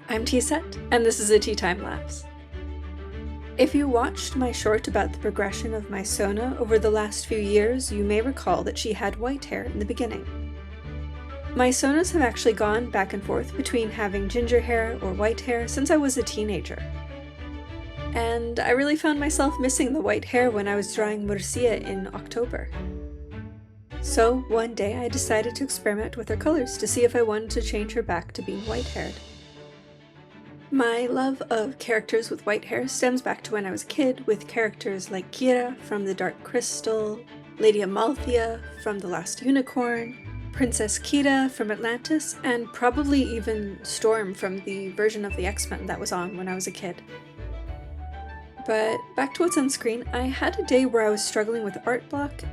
I'm Teaset, and this is a tea time lapse. If you watched my short about the progression of my Sona over the last few years, you may recall that she had white hair in the beginning. My Sonas have actually gone back and forth between having ginger hair or white hair since I was a teenager. And I really found myself missing the white hair when I was drawing Murcia in October. So one day I decided to experiment with her colors to see if I wanted to change her back to being white-haired. My love of characters with white hair stems back to when I was a kid, with characters like Kira from The Dark Crystal, Lady Amalthea from The Last Unicorn, Princess Kira from Atlantis, and probably even Storm from the version of the X-Men that was on when I was a kid. But back to what's on screen, I had a day where I was struggling with artblock,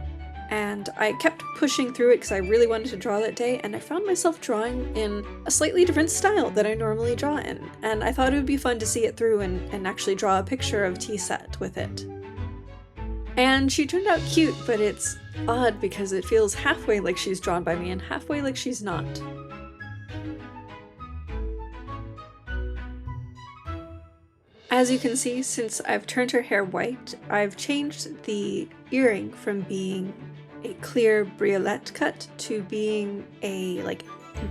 and I kept pushing through it because I really wanted to draw that day, and I found myself drawing in a slightly different style that I normally draw in, and I thought it would be fun to see it through and actually draw a picture of Teaset with it. And she turned out cute, but it's odd because it feels halfway like she's drawn by me and halfway like she's not. As you can see, since I've turned her hair white, I've changed the earring from being a clear briolette cut to being a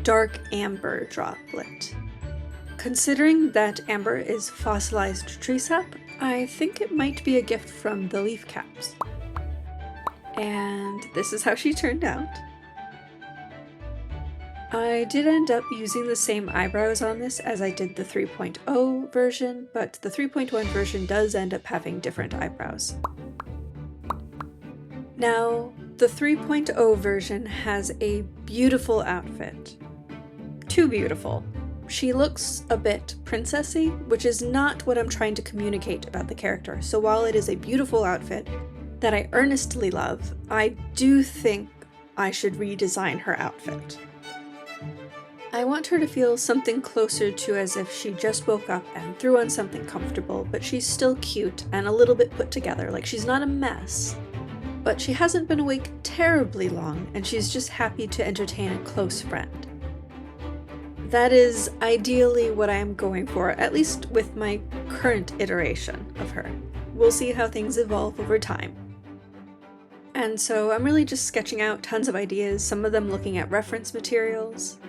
dark amber droplet. Considering that amber is fossilized tree sap, I think it might be a gift from the leaf caps. And this is how she turned out. I did end up using the same eyebrows on this as I did the 3.0 version, but the 3.1 version does end up having different eyebrows. Now, the 3.0 version has a beautiful outfit. Too beautiful. She looks a bit princessy, which is not what I'm trying to communicate about the character, so while it is a beautiful outfit that I earnestly love, I do think I should redesign her outfit. I want her to feel something closer to as if she just woke up and threw on something comfortable, but she's still cute and a little bit put together, like she's not a mess. But she hasn't been awake terribly long, and she's just happy to entertain a close friend. That is ideally what I am going for, at least with my current iteration of her. We'll see how things evolve over time. And so I'm really just sketching out tons of ideas, some of them looking at reference materials.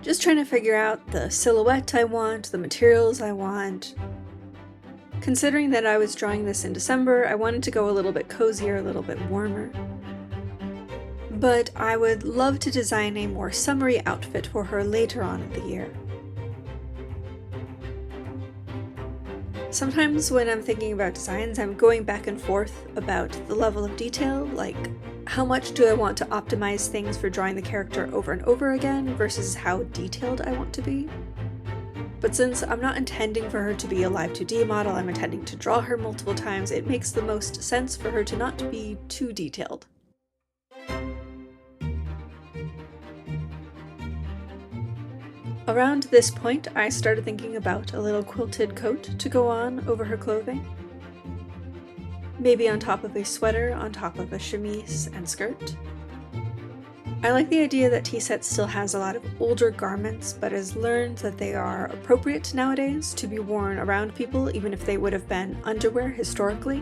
Just trying to figure out the silhouette I want, the materials I want. Considering that I was drawing this in December, I wanted to go a little bit cozier, a little bit warmer. But I would love to design a more summery outfit for her later on in the year. Sometimes when I'm thinking about designs, I'm going back and forth about the level of detail, like how much do I want to optimize things for drawing the character over and over again versus how detailed I want to be. But since I'm not intending for her to be a live 2D model, I'm intending to draw her multiple times, it makes the most sense for her to not be too detailed. Around this point, I started thinking about a little quilted coat to go on over her clothing. Maybe on top of a sweater, on top of a chemise and skirt. I like the idea that Teaset still has a lot of older garments, but has learned that they are appropriate nowadays to be worn around people, even if they would have been underwear historically.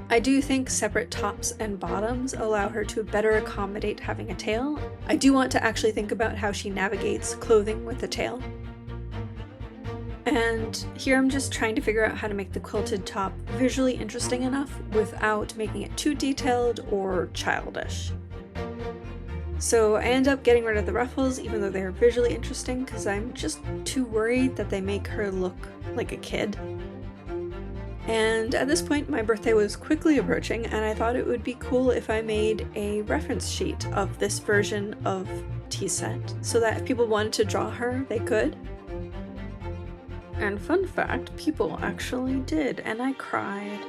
I do think separate tops and bottoms allow her to better accommodate having a tail. I do want to actually think about how she navigates clothing with a tail. And here I'm just trying to figure out how to make the quilted top visually interesting enough without making it too detailed or childish. So I end up getting rid of the ruffles even though they're visually interesting because I'm just too worried that they make her look like a kid. And at this point my birthday was quickly approaching and I thought it would be cool if I made a reference sheet of this version of Teaset so that if people wanted to draw her, they could. And fun fact, people actually did, and I cried.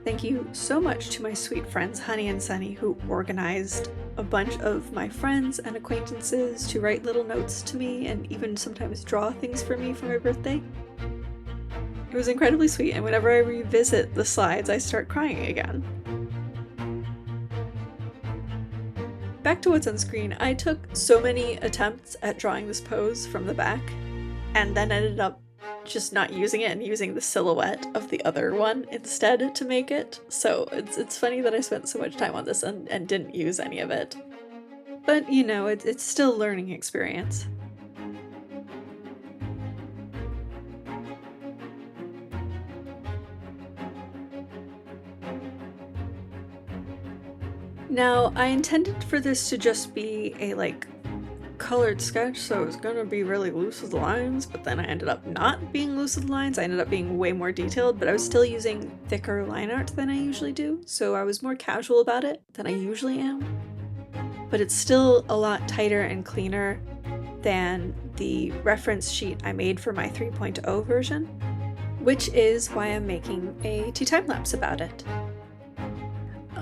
Thank you so much to my sweet friends Honey and Sunny who organized a bunch of my friends and acquaintances to write little notes to me and even sometimes draw things for me for my birthday. It was incredibly sweet, and whenever I revisit the slides, I start crying again. back to what's on screen. I took so many attempts at drawing this pose from the back, and then ended up just not using it and using the silhouette of the other one instead to make it. So it's funny that I spent so much time on this and didn't use any of it. But you know, it's still a learning experience. Now, I intended for this to just be a colored sketch, so it was gonna be really loose with the lines, but then I ended up not being loose with the lines. I ended up being way more detailed, but I was still using thicker line art than I usually do, so I was more casual about it than I usually am. But it's still a lot tighter and cleaner than the reference sheet I made for my 3.0 version, which is why I'm making a Teatimelapse about it.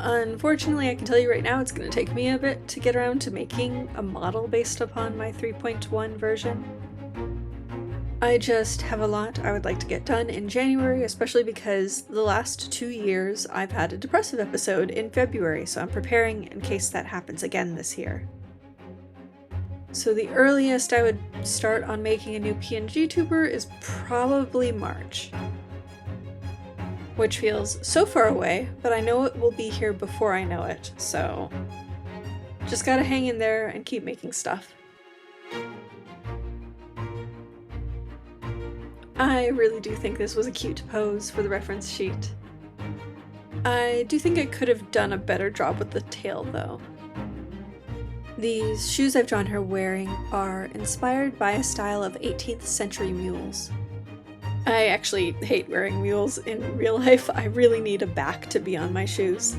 Unfortunately, I can tell you right now it's going to take me a bit to get around to making a model based upon my 3.1 version. I just have a lot I would like to get done in January, especially because the last 2 years I've had a depressive episode in February, so I'm preparing in case that happens again this year. So the earliest I would start on making a new PNGtuber is probably March. Which feels so far away, but I know it will be here before I know it, so just gotta hang in there and keep making stuff. I really do think this was a cute pose for the reference sheet. I do think I could have done a better job with the tail though. These shoes I've drawn her wearing are inspired by a style of 18th century mules. I actually hate wearing mules in real life. I really need a back to be on my shoes.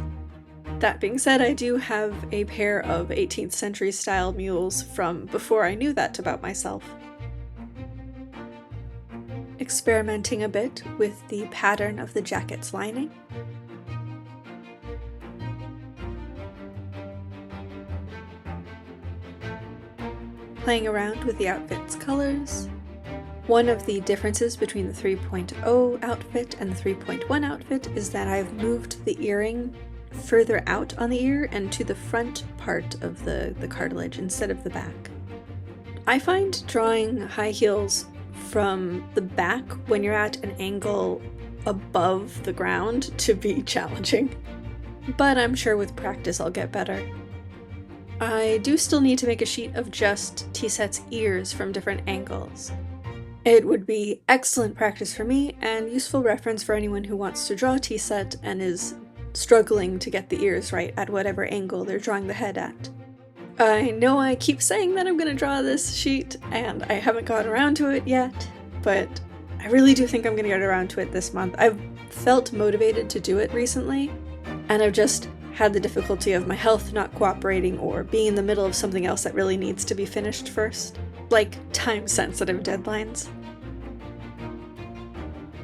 That being said, I do have a pair of 18th century style mules from before I knew that about myself. Experimenting a bit with the pattern of the jacket's lining. Playing around with the outfit's colors. One of the differences between the 3.0 outfit and the 3.1 outfit is that I've moved the earring further out on the ear and to the front part of the cartilage instead of the back. I find drawing high heels from the back when you're at an angle above the ground to be challenging, but I'm sure with practice I'll get better. I do still need to make a sheet of just Teaset's ears from different angles. It would be excellent practice for me and useful reference for anyone who wants to draw Teaset and is struggling to get the ears right at whatever angle they're drawing the head at. I know I keep saying that I'm going to draw this sheet and I haven't gotten around to it yet, but I really do think I'm going to get around to it this month. I've felt motivated to do it recently, and I've just had the difficulty of my health not cooperating or being in the middle of something else that really needs to be finished first. Like time-sensitive deadlines.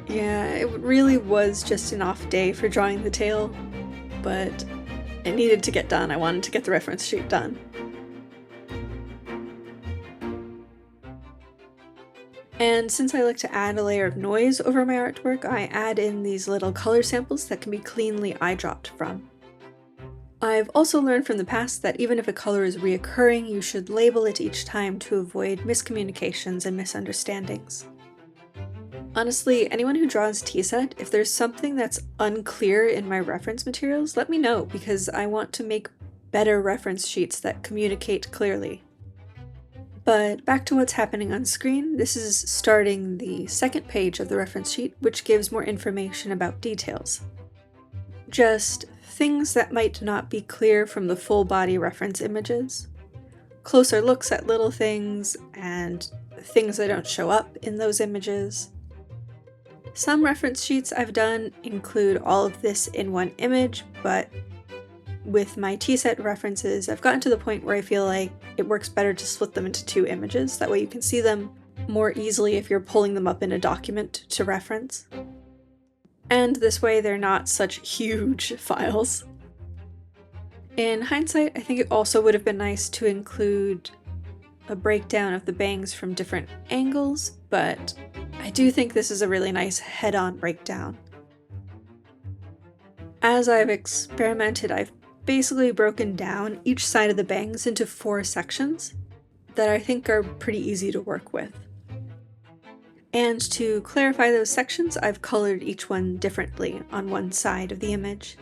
Yeah, it really was just an off day for drawing the tail, but it needed to get done. I wanted to get the reference sheet done. And since I like to add a layer of noise over my artwork, I add in these little color samples that can be cleanly eye-dropped from. I've also learned from the past that even if a color is reoccurring, you should label it each time to avoid miscommunications and misunderstandings. Honestly, anyone who draws Teaset, if there's something that's unclear in my reference materials, let me know, because I want to make better reference sheets that communicate clearly. But back to what's happening on screen, this is starting the second page of the reference sheet, which gives more information about details. Just things that might not be clear from the full body reference images, closer looks at little things, and things that don't show up in those images. Some reference sheets I've done include all of this in one image, but with my Teaset references, I've gotten to the point where I feel like it works better to split them into 2 images. That way you can see them more easily if you're pulling them up in a document to reference. And this way they're not such huge files. In hindsight, I think it also would have been nice to include a breakdown of the bangs from different angles, but I do think this is a really nice head-on breakdown. As I've experimented, I've basically broken down each side of the bangs into 4 sections that I think are pretty easy to work with. And to clarify those sections, I've colored each one differently on one side of the image.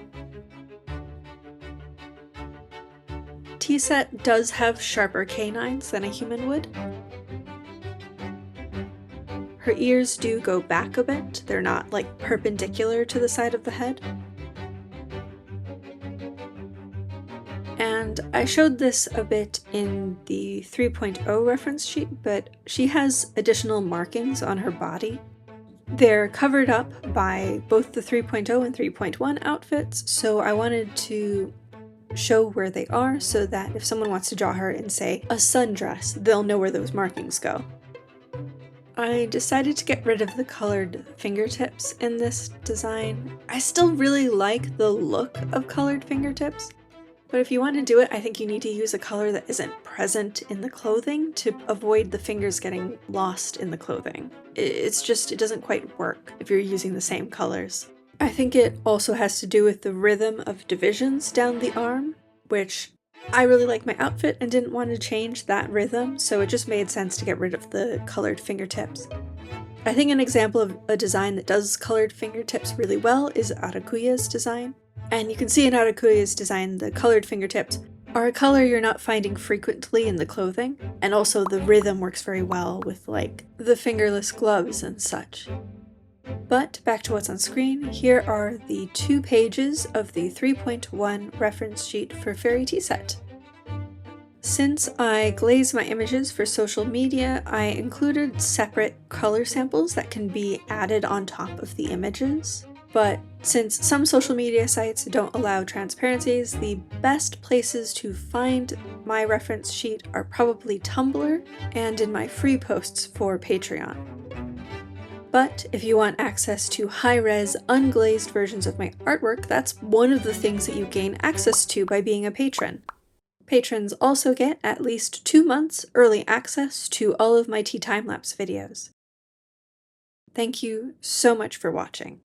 Teaset does have sharper canines than a human would. Her ears do go back a bit, they're not like perpendicular to the side of the head. And I showed this a bit in the 3.0 reference sheet, but she has additional markings on her body. They're covered up by both the 3.0 and 3.1 outfits, so I wanted to show where they are so that if someone wants to draw her in, say, a sundress, they'll know where those markings go. I decided to get rid of the colored fingertips in this design. I still really like the look of colored fingertips, but if you want to do it, I think you need to use a color that isn't present in the clothing to avoid the fingers getting lost in the clothing. It doesn't quite work if you're using the same colors. I think it also has to do with the rhythm of divisions down the arm, which I really like my outfit and didn't want to change that rhythm, so it just made sense to get rid of the colored fingertips. I think an example of a design that does colored fingertips really well is Arakuya's design. And you can see in Arakuya's design the colored fingertips are a color you're not finding frequently in the clothing, and also the rhythm works very well with like the fingerless gloves and such. But back to what's on screen, here are the 2 pages of the 3.1 reference sheet for Fairy Teaset. Since I glaze my images for social media, I included separate color samples that can be added on top of the images. But since some social media sites don't allow transparencies, the best places to find my reference sheet are probably Tumblr and in my free posts for Patreon. But if you want access to high-res, unglazed versions of my artwork, that's one of the things that you gain access to by being a patron. Patrons also get at least 2 months early access to all of my Teatimelapse videos. Thank you so much for watching.